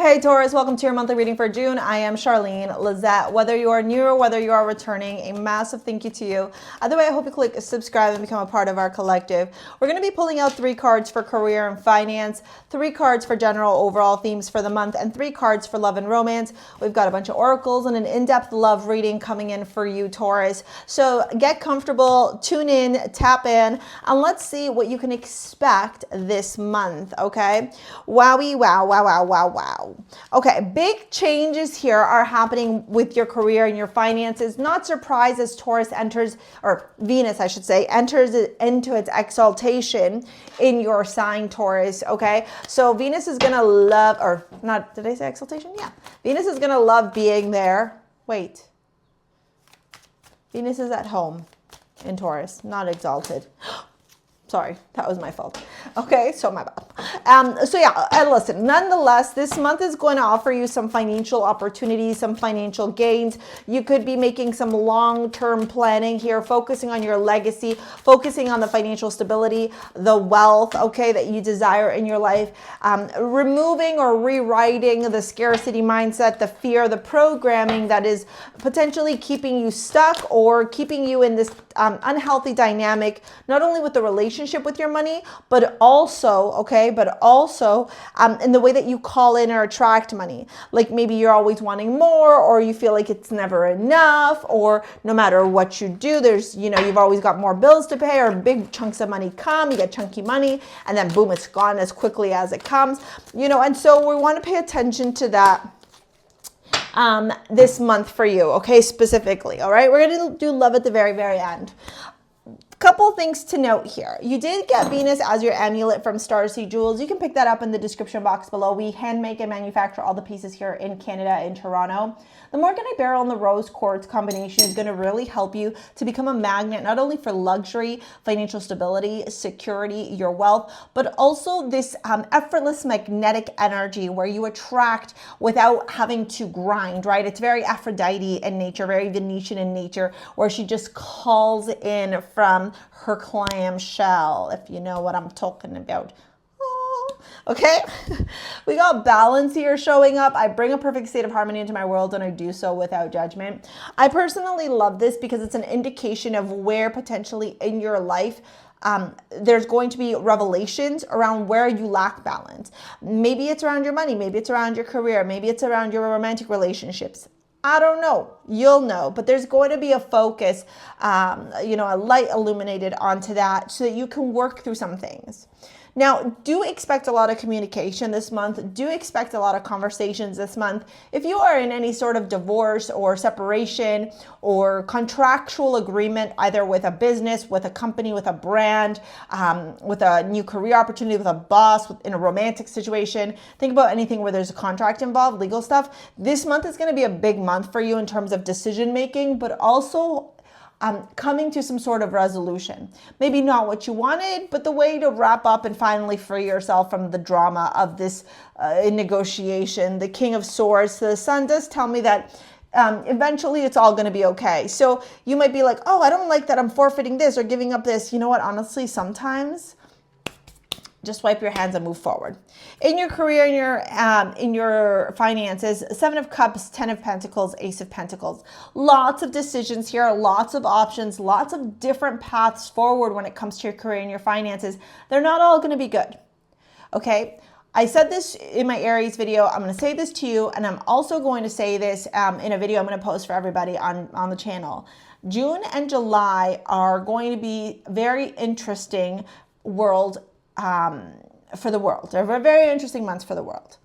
Hey Taurus, welcome to your monthly reading for June. I am Charlene Lizette. Whether you are new or whether you are returning, a massive thank you to you. Either way, I hope you click subscribe and become a part of our collective. We're going to be pulling out 3 cards for career and finance, 3 cards for general overall themes for the month, and 3 cards for love and romance. We've got a bunch of oracles and an in-depth love reading coming in for you, Taurus. So get comfortable, tune in, tap in, and let's see what you can expect this month, okay? Wowie, wow, wow, wow, wow, wow. Okay, big changes here are happening with your career and your finances. Not surprised as Taurus enters, or Venus, I should say, enters into its exaltation in your sign, Taurus, okay? So Venus is going to love, or not, did I say exaltation? Yeah. Venus is going to love being there. Wait. Venus is at home in Taurus, not exalted. Sorry, that was my fault. Okay, so my bad. So yeah, and listen, nonetheless, this month is going to offer you some financial opportunities, some financial gains. You could be making some long-term planning here, focusing on your legacy, focusing on the financial stability, the wealth, okay, that you desire in your life, removing or rewriting the scarcity mindset, the fear, the programming that is potentially keeping you stuck or keeping you in this unhealthy dynamic, not only with the relationship with your money, but also, okay, in the way that you call in or attract money. Like maybe you're always wanting more, or you feel like it's never enough, or no matter what you do, there's, you know, you've always got more bills to pay, or big chunks of money come, you get chunky money, and then boom, it's gone as quickly as it comes, you know, and so we want to pay attention to that this month for you, okay, specifically, all right? We're going to do love at the very, very end. Couple things to note here. You did get Venus as your amulet from StarSea Jewels. You can pick that up in the description box below. We hand make and manufacture all the pieces here in Canada, in Toronto. The Morganite beryl and the rose quartz combination is going to really help you to become a magnet, not only for luxury, financial stability, security, your wealth, but also this effortless magnetic energy where you attract without having to grind, right? It's very Aphrodite in nature, very Venetian in nature, where she just calls in from her clam shell, if you know what I'm talking about. Okay, we got balance here showing up. I bring a perfect state of harmony into my world, and I do so without judgment. I personally love this because it's an indication of where potentially in your life there's going to be revelations around where you lack balance. Maybe it's around your money, maybe it's around your career, maybe it's around your romantic relationships. I don't know. You'll know. But there's going to be a focus, you know, a light illuminated onto that so that you can work through some things. Now, do expect a lot of communication this month. Do expect a lot of conversations this month. If you are in any sort of divorce or separation or contractual agreement, either with a business, with a company, with a brand, with a new career opportunity, with a boss, in a romantic situation, think about anything where there's a contract involved, legal stuff. This month is going to be a big month for you in terms of decision making, but also coming to some sort of resolution. Maybe not what you wanted, but the way to wrap up and finally free yourself from the drama of this negotiation. The King of Swords, the Sun does tell me that eventually it's all going to be okay. So you might be like, oh, I don't like that I'm forfeiting this or giving up this. You know what? Honestly, sometimes just wipe your hands and move forward. In your career, in your finances, 7 of Cups, 10 of Pentacles, Ace of Pentacles. Lots of decisions here, lots of options, lots of different paths forward when it comes to your career and your finances. They're not all going to be good. Okay? I said this in my Aries video. I'm going to say this to you, and I'm also going to say this in a video I'm going to post for everybody on the channel. June and July are going to be very interesting for the world. They're very interesting months for the world.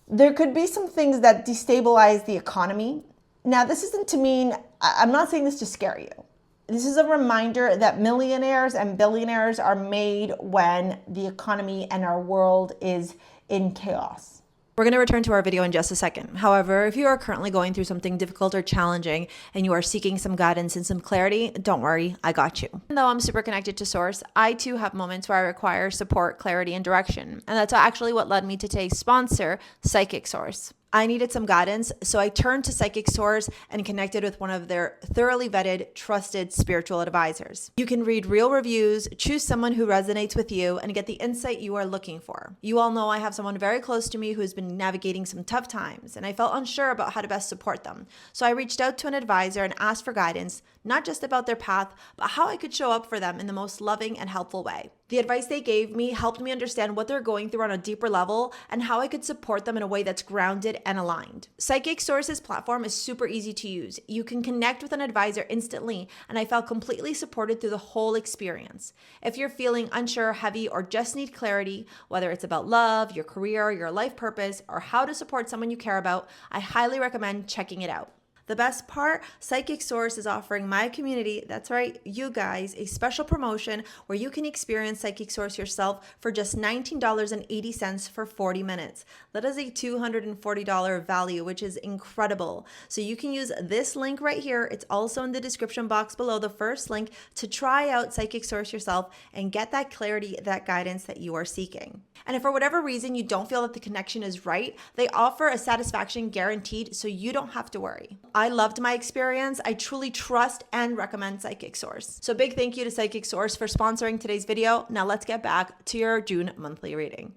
There could be some things that destabilize the economy. Now, this isn't to mean, I'm not saying this to scare you. This is a reminder that millionaires and billionaires are made when the economy and our world is in chaos. We're going to return to our video in just a second. However, if you are currently going through something difficult or challenging and you are seeking some guidance and some clarity, don't worry, I got you. Even though I'm super connected to Source, I too have moments where I require support, clarity, and direction. And that's actually what led me to today's sponsor, Psychic Source. I needed some guidance, so I turned to Psychic Source and connected with one of their thoroughly vetted, trusted spiritual advisors. You can read real reviews, choose someone who resonates with you, and get the insight you are looking for. You all know I have someone very close to me who has been navigating some tough times, and I felt unsure about how to best support them. So I reached out to an advisor and asked for guidance, not just about their path, but how I could show up for them in the most loving and helpful way. The advice they gave me helped me understand what they're going through on a deeper level and how I could support them in a way that's grounded and aligned. Psychic Source's platform is super easy to use. You can connect with an advisor instantly, and I felt completely supported through the whole experience. If you're feeling unsure, heavy, or just need clarity, whether it's about love, your career, your life purpose, or how to support someone you care about, I highly recommend checking it out. The best part, Psychic Source is offering my community, that's right, you guys, a special promotion where you can experience Psychic Source yourself for just $19.80 for 40 minutes. That is a $240 value, which is incredible. So you can use this link right here. It's also in the description box below, the first link, to try out Psychic Source yourself and get that clarity, that guidance that you are seeking. And if for whatever reason you don't feel that the connection is right, they offer a satisfaction guaranteed, so you don't have to worry. I loved my experience. I truly trust and recommend Psychic Source. So big thank you to Psychic Source for sponsoring today's video. Now let's get back to your June monthly reading.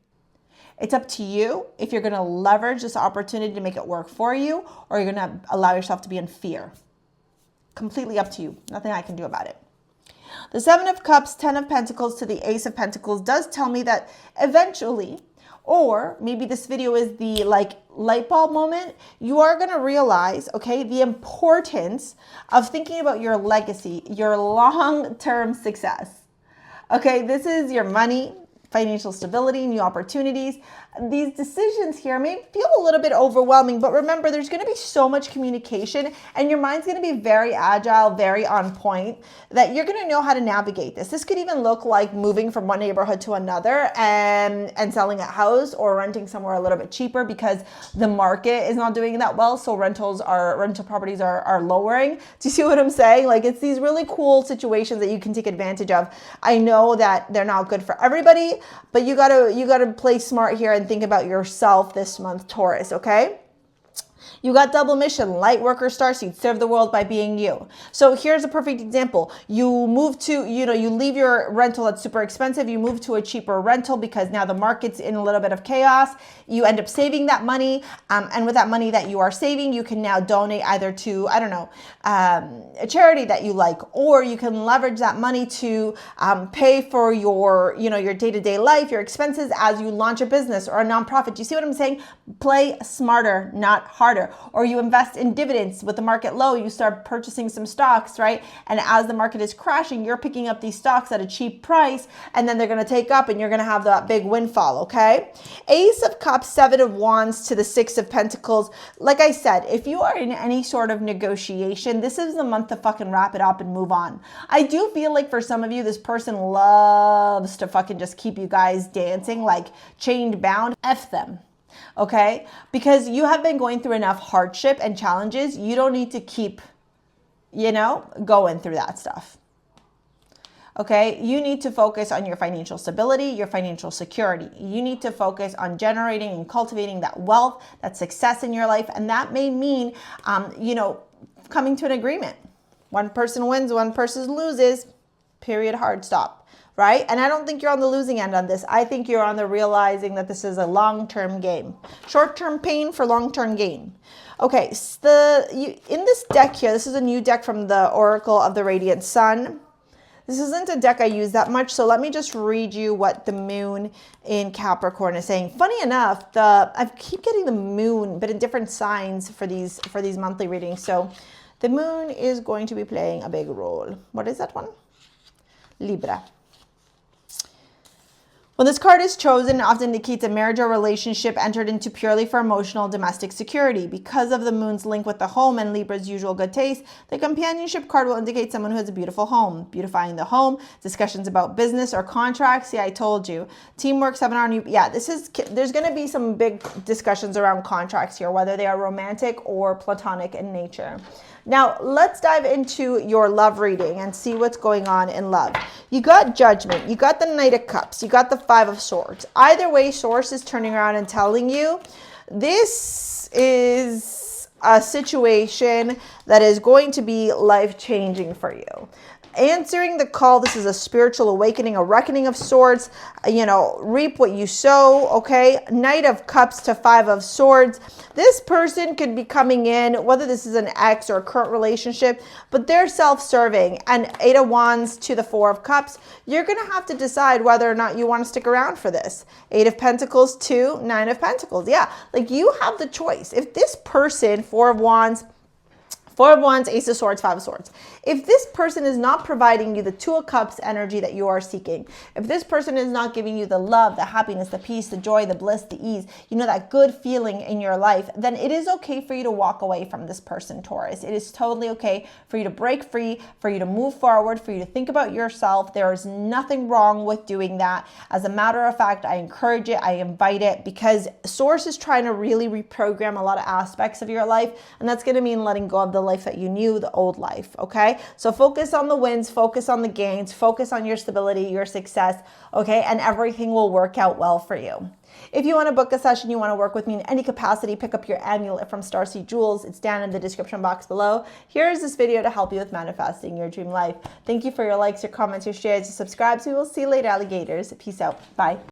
It's up to you if you're going to leverage this opportunity to make it work for you, or you're going to allow yourself to be in fear. Completely up to you. Nothing I can do about it. The Seven of Cups, Ten of Pentacles to the Ace of Pentacles does tell me that eventually, or maybe this video is the light bulb moment, you are going to realize, okay, the importance of thinking about your legacy, your long-term success. Okay, this is your money, financial stability, new opportunities. These decisions here may feel a little bit overwhelming, but remember, there's going to be so much communication and your mind's going to be very agile, very on point, that you're going to know how to navigate this. This could even look like moving from one neighborhood to another and selling a house or renting somewhere a little bit cheaper because the market is not doing that well. So rental properties are lowering. Do you see what I'm saying? Like, it's these really cool situations that you can take advantage of. I know that they're not good for everybody, but you gotta play smart here and think about yourself this month, Taurus, okay? You got double mission, light worker, starseed, serve the world by being you. So here's a perfect example. You move to, you leave your rental that's super expensive. You move to a cheaper rental because now the market's in a little bit of chaos. You end up saving that money. And with that money that you are saving, you can now donate either to, I don't know, a charity that you like, or you can leverage that money to pay for your, your day-to-day life, your expenses as you launch a business or a nonprofit. Do you see what I'm saying? Play smarter, not harder. Or you invest in dividends. With the market low, you start purchasing some stocks, right? And as the market is crashing, you're picking up these stocks at a cheap price, and then they're going to take up and you're going to have that big windfall, okay? Ace of Cups, Seven of Wands to the Six of Pentacles. Like I said, if you are in any sort of negotiation, this is the month to fucking wrap it up and move on. I do feel like for some of you, this person loves to fucking just keep you guys dancing, like chained bound. F them. Okay? Because you have been going through enough hardship and challenges. You don't need to keep, going through that stuff. Okay? You need to focus on your financial stability, your financial security. You need to focus on generating and cultivating that wealth, that success in your life. And that may mean, coming to an agreement. One person wins, one person loses. Period. Hard stop. Right? And I don't think you're on the losing end on this. I think you're on the realizing that this is a long-term game. Short-term pain for long-term gain. Okay, in this deck here, this is a new deck from the Oracle of the Radiant Sun. This isn't a deck I use that much, so let me just read you what the moon in Capricorn is saying. Funny enough, I keep getting the moon, but in different signs for these monthly readings. So the moon is going to be playing a big role. What is that one? Libra. When this card is chosen, it often indicates a marriage or relationship entered into purely for emotional domestic security. Because of the moon's link with the home and Libra's usual good taste, the companionship card will indicate someone who has a beautiful home. Beautifying the home, discussions about business or contracts. Yeah, I told you. Teamwork, seminar, there's going to be some big discussions around contracts here, whether they are romantic or platonic in nature. Now, let's dive into your love reading and see what's going on in love. You got Judgment. You got the Knight of Cups. You got the Five of Swords. Either way, Source is turning around and telling you this is a situation that is going to be life-changing for you. Answering the call, this is a spiritual awakening, a reckoning of sorts, you know, reap what you sow, okay? Knight of Cups to Five of Swords. This person could be coming in, whether this is an ex or a current relationship, but they're self-serving. And Eight of Wands to the Four of Cups. You're going to have to decide whether or not you want to stick around for this. Eight of Pentacles to Nine of Pentacles. Yeah, like you have the choice. If this person, Four of Wands, Ace of Swords, Five of Swords. If this person is not providing you the Two of Cups energy that you are seeking, if this person is not giving you the love, the happiness, the peace, the joy, the bliss, the ease, you know, that good feeling in your life, then it is okay for you to walk away from this person, Taurus. It is totally okay for you to break free, for you to move forward, for you to think about yourself. There is nothing wrong with doing that. As a matter of fact, I encourage it, I invite it, because Source is trying to really reprogram a lot of aspects of your life, and that's going to mean letting go of the life that you knew, the old life, okay? So focus on the wins, focus on the gains, focus on your stability, your success, okay? And everything will work out well for you. If you want to book a session, you want to work with me in any capacity, pick up your amulet from StarSea Jewels. It's down in the description box below. Here's this video to help you with manifesting your dream life. Thank you for your likes, your comments, your shares, your subscribes. We will see you later, alligators. Peace out. Bye.